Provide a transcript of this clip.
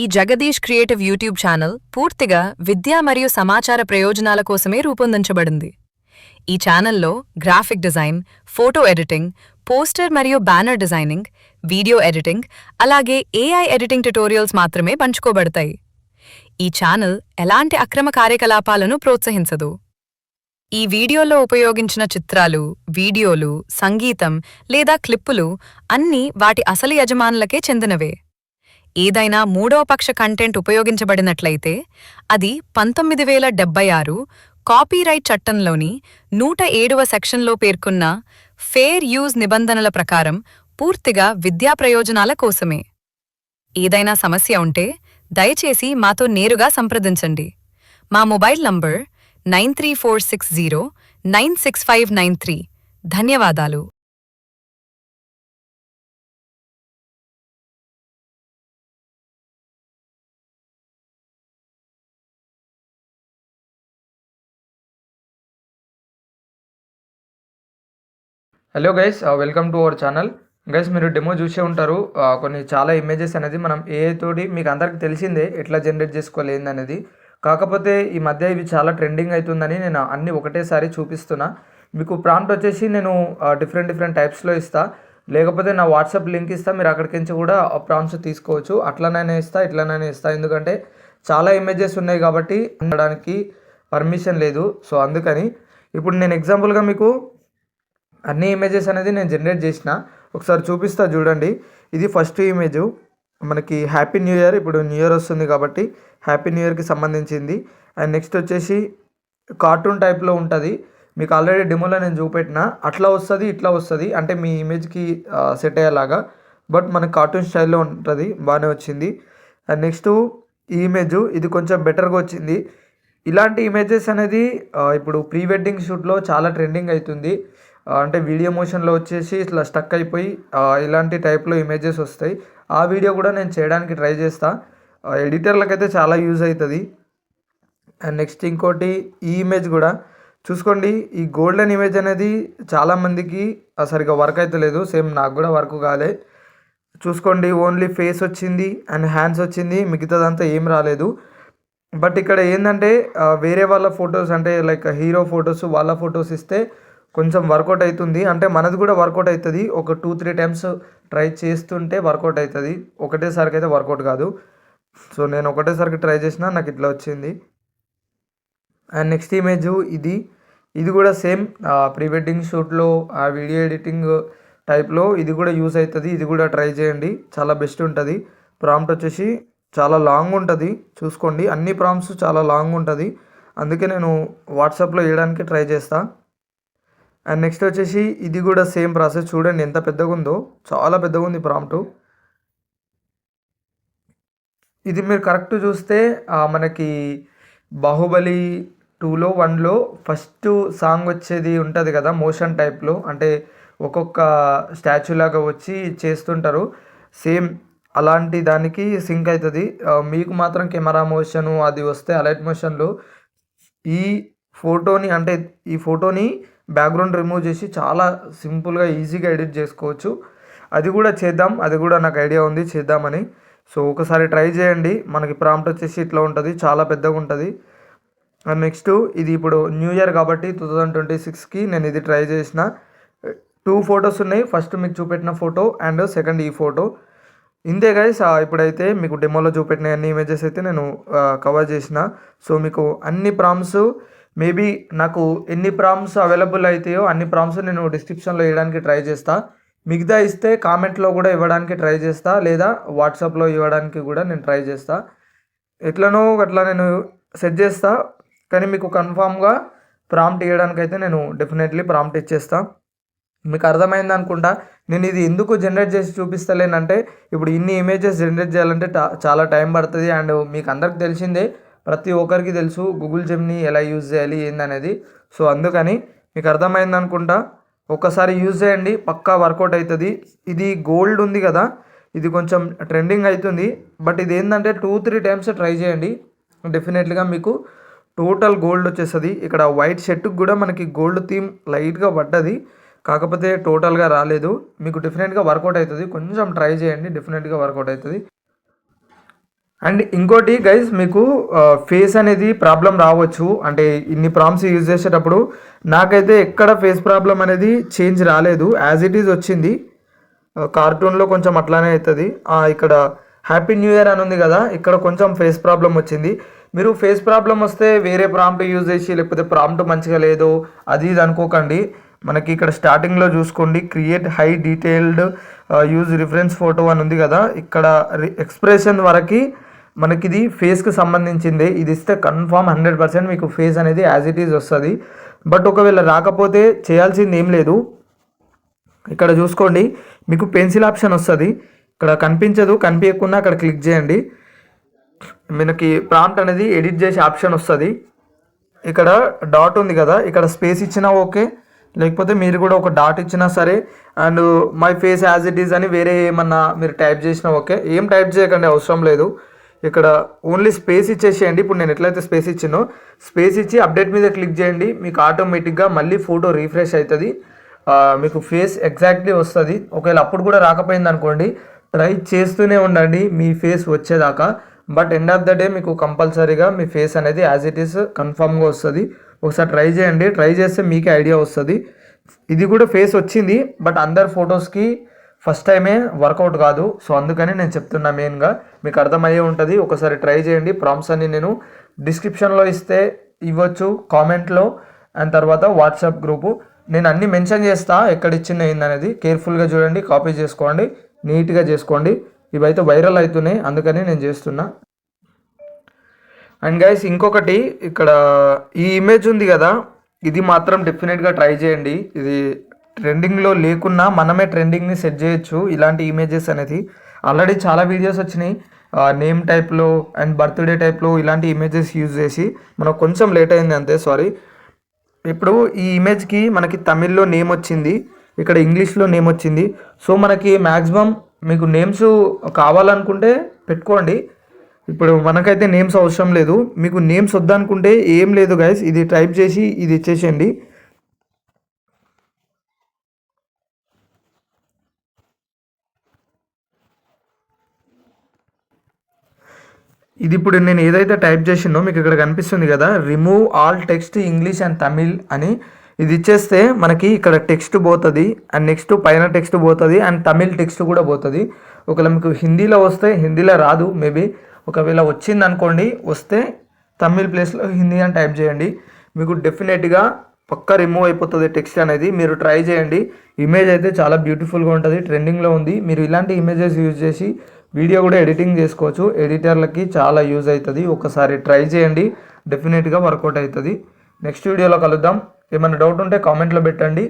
ఈ Jagadish creative YouTube channel పూర్తిగా విద్యా మరియు సమాచార ప్రయోజనాల కోసమే రూపొందించబడింది. ఈ ఛానల్లో graphic design, photo editing, poster మరియు బ్యానర్ డిజైనింగ్, వీడియో ఎడిటింగ్, అలాగే ఏఐ ఎడిటింగ్ ట్యుటోరియల్స్ మాత్రమే పంచుకోబడతాయి. ఈ ఛానల్ ఎలాంటి అక్రమ కార్యకలాపాలను ప్రోత్సహించదు. ఈ వీడియోలో ఉపయోగించిన చిత్రాలు, వీడియోలు, సంగీతం లేదా క్లిప్పులు అన్నీ వాటి అసలు యజమానులకే చెందినవే. ఏదైనా మూడవ పక్ష కంటెంట్ ఉపయోగించబడినట్లయితే అది 1976 కాపీరైట్ చట్టంలోని 107వ సెక్షన్లో పేర్కొన్న ఫెయిర్ యూజ్ నిబంధనల ప్రకారం పూర్తిగా విద్యా ప్రయోజనాల కోసమే. ఏదైనా సమస్య ఉంటే దయచేసి మాతో నేరుగా సంప్రదించండి. మా మొబైల్ నంబర్ 9346096593. ధన్యవాదాలు. Hello guys, welcome to our channel. Guys, మీరు డెమో చూసే ఉంటారు. కొన్ని చాలా ఇమేజెస్ అనేది మనం ఏఐ తోటి మీకు అందరికి తెలిసిందే ఎట్లా జనరేట్ చేసుకోవాలి ఏందనేది. కాకపోతే ఈ మధ్య ఇవి చాలా ట్రెండింగ్ అవుతుందని నేను అన్నీ ఒకటేసారి చూపిస్తున్నా. మీకు ప్రాంప్ట్ వచ్చేసి నేను డిఫరెంట్ టైప్స్లో ఇస్తా, లేకపోతే నా వాట్సాప్ లింక్ ఇస్తా, మీరు అక్కడికి నుంచి కూడా ప్రాంప్ట్స్ తీసుకోవచ్చు. అట్లనైనా ఇస్తా, ఇట్లనైనా ఇస్తా. ఎందుకంటే చాలా ఇమేజెస్ ఉన్నాయి కాబట్టి ఉండడానికి పర్మిషన్ లేదు. సో అందుకని ఇప్పుడు నేను ఎగ్జాంపుల్గా మీకు అన్ని ఇమేజెస్ అనేది నేను జనరేట్ చేసిన ఒకసారి చూపిస్తా చూడండి. ఇది ఫస్ట్ ఇమేజ్ మనకి హ్యాపీ న్యూ ఇయర్, ఇప్పుడు న్యూ ఇయర్ వస్తుంది కాబట్టి హ్యాపీ న్యూ ఇయర్కి సంబంధించింది. అండ్ నెక్స్ట్ వచ్చేసి కార్టూన్ టైప్లో ఉంటుంది. మీకు ఆల్రెడీ డెమోలో నేను చూపెట్టిన అట్లా వస్తుంది, ఇట్లా వస్తుంది, అంటే మీ ఇమేజ్కి సెట్ అయ్యేలాగా. బట్ మనకి కార్టూన్ స్టైల్లో ఉంటుంది, బాగానే వచ్చింది. అండ్ నెక్స్ట్ ఈ ఇమేజ్ ఇది కొంచెం బెటర్గా వచ్చింది. ఇలాంటి ఇమేజెస్ అనేది ఇప్పుడు ప్రీ వెడ్డింగ్ షూట్లో చాలా ట్రెండింగ్ అవుతుంది. అంటే వీడియో మోషన్లో వచ్చేసి ఇట్లా స్టక్ అయిపోయి ఇలాంటి టైప్లో ఇమేజెస్ వస్తాయి. ఆ వీడియో కూడా నేను చేయడానికి ట్రై చేస్తా. ఎడిటర్లకైతే చాలా యూజ్ అవుతుంది. అండ్ నెక్స్ట్ ఇంకోటి ఈ ఇమేజ్ కూడా చూసుకోండి. ఈ గోల్డెన్ ఇమేజ్ అనేది చాలామందికి సరిగ్గా వర్క్ అవుతలేదు. సేమ్ నాకు కూడా వర్క్ కాలే. చూసుకోండి, ఓన్లీ ఫేస్ వచ్చింది అండ్ హ్యాండ్స్ వచ్చింది, మిగతాదంతా ఏం రాలేదు. బట్ ఇక్కడ ఏంటంటే వేరే వాళ్ళ ఫొటోస్, అంటే లైక్ హీరో ఫొటోస్, వాళ్ళ ఫొటోస్ ఇస్తే కొంచెం వర్కౌట్ అవుతుంది. అంటే మనది కూడా వర్కౌట్ అవుతుంది. ఒక 2-3 టైమ్స్ ట్రై చేస్తుంటే వర్కౌట్ అవుతుంది. ఒకటేసారికి అయితే వర్కౌట్ కాదు. సో నేను ఒకటేసారికి ట్రై చేసినా నాకు ఇట్లా వచ్చింది. అండ్ నెక్స్ట్ ఇమేజ్ ఇది కూడా సేమ్ ప్రీ వెడ్డింగ్ షూట్లో ఆ వీడియో ఎడిటింగ్ టైప్లో ఇది కూడా యూజ్ అవుతుంది. ఇది కూడా ట్రై చేయండి, చాలా బెస్ట్ ఉంటుంది. ప్రాంప్ట్ వచ్చేసి చాలా లాంగ్ ఉంటుంది. చూసుకోండి, అన్ని ప్రాంప్ట్స్ చాలా లాంగ్ ఉంటుంది. అందుకే నేను వాట్సాప్లో వేయడానికి ట్రై చేస్తా. అండ్ నెక్స్ట్ వచ్చేసి ఇది కూడా సేమ్ ప్రాసెస్. చూడండి ఎంత పెద్దగా ఉందో, చాలా పెద్దగా ఉంది ప్రాంప్ట్. ఇది మీరు కరెక్ట్ చూస్తే మనకి బాహుబలి 2లో 1లో ఫస్ట్ సాంగ్ వచ్చేది ఉంటుంది కదా, మోషన్ టైప్లో, అంటే ఒక్కొక్క స్టాచ్యూ లాగా వచ్చి చేస్తుంటారు. సేమ్ అలాంటి దానికి సింక్ అవుతుంది. మీకు మాత్రం కెమెరా మోషను అది వస్తే అలైట్ మోషన్లో ఈ ఫోటోని బ్యాక్గ్రౌండ్ రిమూవ్ చేసి చాలా సింపుల్గా ఈజీగా ఎడిట్ చేసుకోవచ్చు. అది కూడా చేద్దాం, అది కూడా నాకు ఐడియా ఉంది చేద్దామని. సో ఒకసారి ట్రై చేయండి. మనకి ప్రాంప్ట్ వచ్చేసి ఇట్లా ఉంటుంది, చాలా పెద్దగా ఉంటుంది. అండ్ నెక్స్ట్ ఇది ఇప్పుడు న్యూ ఇయర్ కాబట్టి 2026కి నేను ఇది ట్రై చేసిన. 2 ఫొటోస్ ఉన్నాయి, ఫస్ట్ మీకు చూపెట్టిన ఫోటో అండ్ సెకండ్ ఈ ఫోటో. ఇంతే గైస్. ఇప్పుడైతే మీకు డెమోలో చూపెట్టిన అన్ని ఇమేజెస్ అయితే నేను కవర్ చేసిన. సో మీకు అన్ని ప్రాంప్ట్స్, మేబీ నాకు ఎన్ని ప్రాంప్ట్స్ అవైలబుల్ అవుతాయో అన్ని ప్రాంప్ట్స్ నేను డిస్క్రిప్షన్లో ఇవ్వడానికి ట్రై చేస్తా. మిగతా ఇస్తే కామెంట్లో కూడా ఇవ్వడానికి ట్రై చేస్తా, లేదా వాట్సాప్లో ఇవ్వడానికి కూడా నేను ట్రై చేస్తా. ఎట్లనో అట్లా నేను సెట్ చేస్తా. కానీ మీకు కన్ఫామ్గా ప్రాంప్ట్ ఇవ్వడానికి అయితే నేను డెఫినెట్లీ ప్రాంప్ట్ ఇచ్చేస్తా. మీకు అర్థమైంది అనుకుంటా. నేను ఇది ఎందుకు జనరేట్ చేసి చూపిస్తలేనంటే, ఇప్పుడు ఇన్ని ఇమేజెస్ జనరేట్ చేయాలంటే చాలా టైం పడుతుంది. అండ్ మీకు అందరికి తెలిసిందే, ప్రతి ఒక్కరికి తెలుసు గూగుల్ జెమినీ ఎలా యూజ్ చేయాలి ఏందనేది. సో అందుకని మీకు అర్థమైంది అనుకుంటా. ఒక్కసారి యూజ్ చేయండి, పక్కా వర్కౌట్ అవుతుంది. ఇది గోల్డ్ ఉంది కదా, ఇది కొంచెం ట్రెండింగ్ అవుతుంది. బట్ ఇది ఏంటంటే 2-3 టైమ్స్ ట్రై చేయండి, డెఫినెట్లీగా మీకు టోటల్ గోల్డ్ వచ్చేస్తుంది. ఇక్కడ వైట్ షర్ట్కి కూడా మనకి గోల్డ్ థీమ్ లైట్గా పడ్డది, కాకపోతే టోటల్గా రాలేదు. మీకు డెఫినెట్గా వర్కౌట్ అవుతుంది. కొంచెం ట్రై చేయండి, డెఫినెట్గా వర్కౌట్ అవుతుంది. అండ్ ఇంకోటి గైస్ మీకు ఫేస్ అనేది ప్రాబ్లం రావచ్చు, అంటే ఇన్ని ప్రాంప్ట్స్ యూజ్ చేసేటప్పుడు నాకైతే ఎక్కడ ఫేస్ ప్రాబ్లం అనేది చేంజ్ రాలేదు, యాజ్ ఇట్ ఈజ్ వచ్చింది. కార్టూన్లో కొంచెం అట్లానే అవుతుంది. ఇక్కడ హ్యాపీ న్యూ ఇయర్ అని ఉంది కదా, ఇక్కడ కొంచెం ఫేస్ ప్రాబ్లం వచ్చింది. మీరు ఫేస్ ప్రాబ్లం వస్తే వేరే ప్రాంప్ట్ యూజ్ చేసి లేకపోతే ప్రాంప్ట్ మంచిగా లేదు అది ఇది అనుకోకండి. మనకి ఇక్కడ స్టార్టింగ్లో చూసుకోండి, create high detailed use reference photo అని ఉంది కదా, ఇక్కడ ఎక్స్ప్రెషన్ వరకు మనకి ఇది ఫేస్కి సంబంధించిందే. ఇది ఇస్తే కన్ఫామ్ 100% మీకు ఫేస్ అనేది యాజ్ ఇట్ ఈజ్ వస్తుంది. బట్ ఒకవేళ రాకపోతే చేయాల్సింది ఏం లేదు, ఇక్కడ చూసుకోండి మీకు పెన్సిల్ ఆప్షన్ వస్తుంది, ఇక్కడ కనిపించదు, కనిపించకుండా అక్కడ క్లిక్ చేయండి, మనకి ప్రాంప్ట్ అనేది ఎడిట్ చేసే ఆప్షన్ వస్తుంది. ఇక్కడ డాట్ ఉంది కదా, ఇక్కడ స్పేస్ ఇచ్చినా ఓకే, లేకపోతే మీరు కూడా ఒక డాట్ ఇచ్చినా సరే, and my face as it is అని వేరే ఏమన్నా మీరు టైప్ చేసినా ఓకే. ఏం టైప్ చేయకండి, అవసరం లేదు. ఇక్కడ ఓన్లీ స్పేస్ ఇచ్చేసేయండి. ఇప్పుడు నేను ఎట్లయితే స్పేస్ ఇచ్చినో స్పేస్ ఇచ్చి అప్డేట్ మీద క్లిక్ చేయండి, మీకు ఆటోమేటిక్గా మళ్ళీ ఫోటో రీఫ్రెష్ అవుతుంది, మీకు ఫేస్ ఎగ్జాక్ట్లీ వస్తుంది. ఒకవేళ అప్పుడు కూడా రాకపోయింది అనుకోండి, ట్రై చేస్తూనే ఉండండి మీ ఫేస్ వచ్చేదాకా. But end of the day మీకు కంపల్సరీగా మీ ఫేస్ అనేది యాజ్ ఇట్ ఈస్ కన్ఫామ్గా వస్తుంది. ఒకసారి ట్రై చేయండి, ట్రై చేస్తే మీకే ఐడియా వస్తుంది. ఇది కూడా ఫేస్ వచ్చింది, బట్ అందరు ఫొటోస్కి ఫస్ట్ టైమే వర్కౌట్ కాదు, సో అందుకని నేను చెప్తున్నా. మెయిన్గా మీకు అర్థమయ్యే ఉంటుంది, ఒకసారి ట్రై చేయండి. ప్రాంప్ట్స్ అన్ని నేను డిస్క్రిప్షన్లో ఇవ్వచ్చు, కామెంట్లో, అండ్ తర్వాత వాట్సాప్ గ్రూపు నేను అన్ని మెన్షన్ చేస్తా, ఎక్కడ ఇచ్చిన ఏందనేది కేర్ఫుల్గా చూడండి, కాపీ చేసుకోండి, నీట్గా చేసుకోండి. ఇవైతే వైరల్ అవుతున్నాయి, అందుకని నేను చేస్తున్నా. అండ్ గైస్ ఇంకొకటి, ఇక్కడ ఈ ఇమేజ్ ఉంది కదా, ఇది మాత్రం డెఫినెట్గా ట్రై చేయండి. ఇది ట్రెండింగ్లో లేకున్నా మనమే ట్రెండింగ్ని సెట్ చేయొచ్చు ఇలాంటి ఇమేజెస్ అనేది. ఆల్రెడీ చాలా వీడియోస్ వచ్చినాయి నేమ్ టైప్లో అండ్ బర్త్డే టైప్లో ఇలాంటి ఇమేజెస్ యూజ్ చేసి. మనకు కొంచెం లేట్ అయింది అంతే, సారీ. ఇప్పుడు ఈ ఇమేజ్కి మనకి తమిళ్లో నేమ్ వచ్చింది, ఇక్కడ ఇంగ్లీష్లో నేమ్ వచ్చింది. సో మనకి మ్యాక్సిమం మీకు నేమ్స్ కావాలనుకుంటే పెట్టుకోండి. ఇప్పుడు మనకైతే నేమ్స్ అవసరం లేదు, మీకు నేమ్స్ వద్దనుకుంటే ఏం లేదు గైస్, ఇది టైప్ చేసి ఇది ఇచ్చేసేయండి. ఇది ఇప్పుడు నేను ఏదైతే టైప్ చేసినో మీకు ఇక్కడ కనిపిస్తుంది కదా, remove all text English and Tamil అని. ఇది ఇచ్చేస్తే మనకి ఇక్కడ టెక్స్ట్ పోతుంది, అండ్ నెక్స్ట్ పైన టెక్స్ట్ పోతుంది, అండ్ తమిళ్ టెక్స్ట్ కూడా పోతుంది. ఒకవేళ మీకు హిందీలో వస్తే, హిందీలో రాదు మేబీ, ఒకవేళ వచ్చింది అనుకోండి, వస్తే తమిళ్ ప్లేస్లో హిందీ అని టైప్ చేయండి, మీకు డెఫినెట్గా పక్కా రిమూవ్ అయిపోతుంది టెక్స్ట్ అనేది. మీరు ట్రై చేయండి. ఇమేజ్ అయితే చాలా బ్యూటిఫుల్గా ఉంటుంది, ట్రెండింగ్లో ఉంది. మీరు ఇలాంటి ఇమేజెస్ యూజ్ చేసి వీడియో కూడా ఎడిటింగ్ చేసుకోవచ్చు, ఎడిటర్లకి చాలా యూజ్ అవుతుంది. ఒకసారి ట్రై చేయండి, డెఫినెట్గా వర్కౌట్ అవుతుంది. నెక్స్ట్ వీడియోలో కలుద్దాం. ఏమైనా డౌట్ ఉంటే కామెంట్లో పెట్టండి.